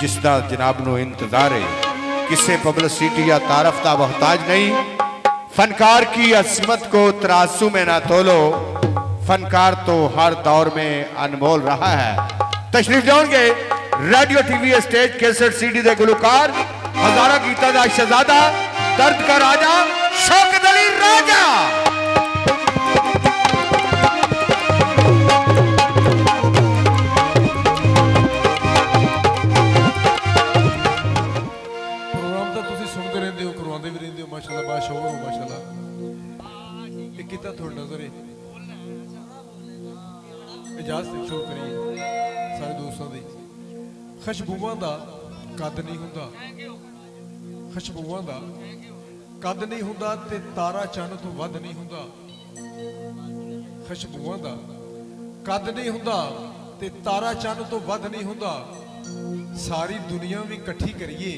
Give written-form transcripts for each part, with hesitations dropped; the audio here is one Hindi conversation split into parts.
जिसका जनाब नू इंतजार है। किसे पब्लिसिटी या तारफ का मोहताज नहीं। फनकार की अजमत को तराजू में ना तोलो, फनकार तो हर दौर में अनमोल रहा है। तशरीफ जाओगे radio TV stage cassette CD दे गुलकार हजारा गीता दा शहजादा दर्द का राजा शौकत अली राजा। प्रोग्राम तो तुसी सुनते रहंदे हो, करवांदे भी रहंदे हो, माशाल्लाह बाशऊर हो माशाल्लाह। एक गीता थोड़ी नजर है इजाजत शुरू करिए सारे दोस्तों दी। खुशबूआं दा कद नहीं हुंदा, खुशबूआं दा कद नहीं हुंदा ते तारा चंद तो वध नहीं हुंदा। खुशबूआं दा कद नहीं हुंदा ते तारा चंद तो वध नहीं हुंदा। सारी दुनिया भी इकट्ठी करिए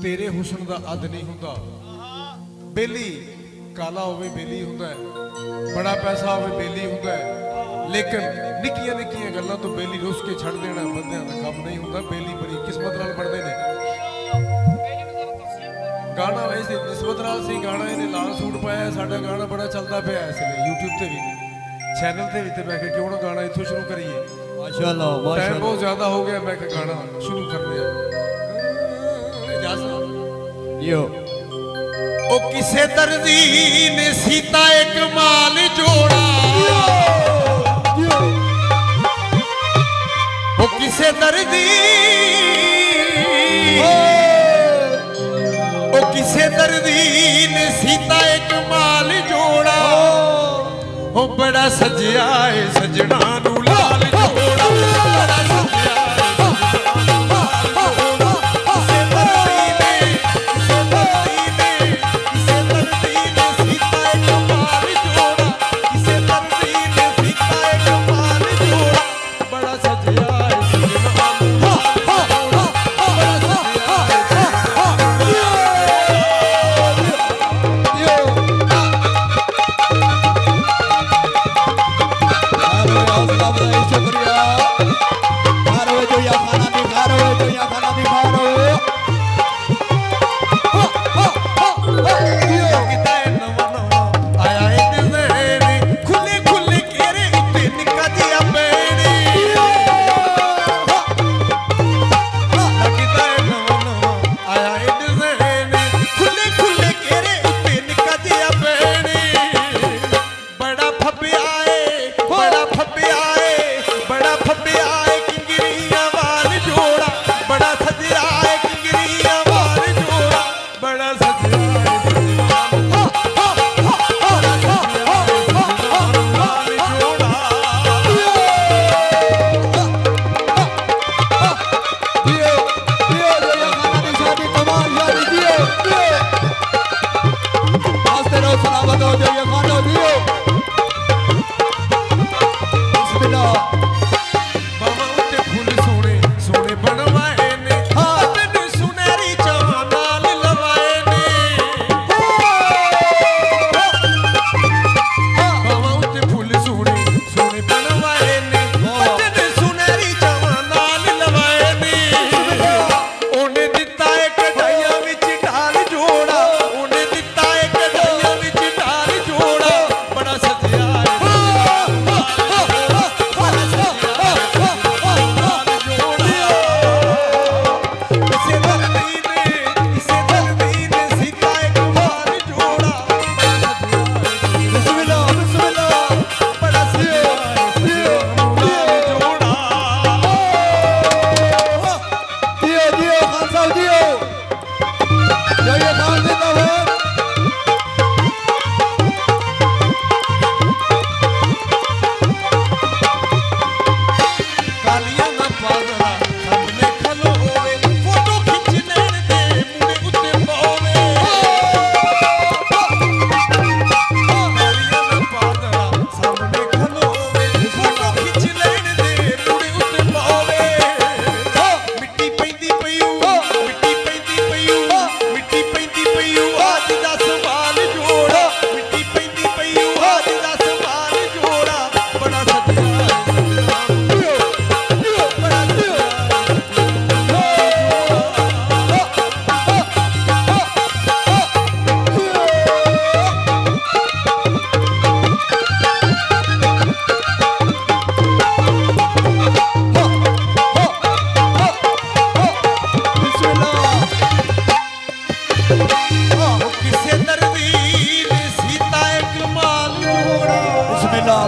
तेरे हुस्न दा अद नहीं हुंदा। बेली काला होवे बेली हुंदा है, बड़ा पैसा होवे बेली हुंदा है, लेकिन निक्कियां निक्कियां गल्लां तो बेली रुस के छड़ देना बंदियां दा काम नहीं हुंदा। बेली बड़ी किस्मत नाल बनदे ने। गाना वैसे निस्बत नाल सी गाना इन्हें लाल सूट पाया, साडा गाना बड़ा चलदा पिया इसलिए यूट्यूब ते भी चैनल ते भी ते मैं क्यों ना गाना इत्थों शुरू करिए। माशाल्लाह माशाल्लाह टाइम बहुत ज्यादा हो गया, मैं गाना शुरू कर रहा यो। ओ किसे दर्दी ने सीता एक माल जोड़ा, ओ किसे दर्दी, ओ किसे दर्दी ने सीता एक माल जोड़ा। ओ बड़ा सजिया है सजना नू लाल जोड़ा, बड़ा सजिया बड़ा फब्बिया किंगरिया वाल जोड़ा, बड़ा सजिया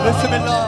बिस्मिल्लाह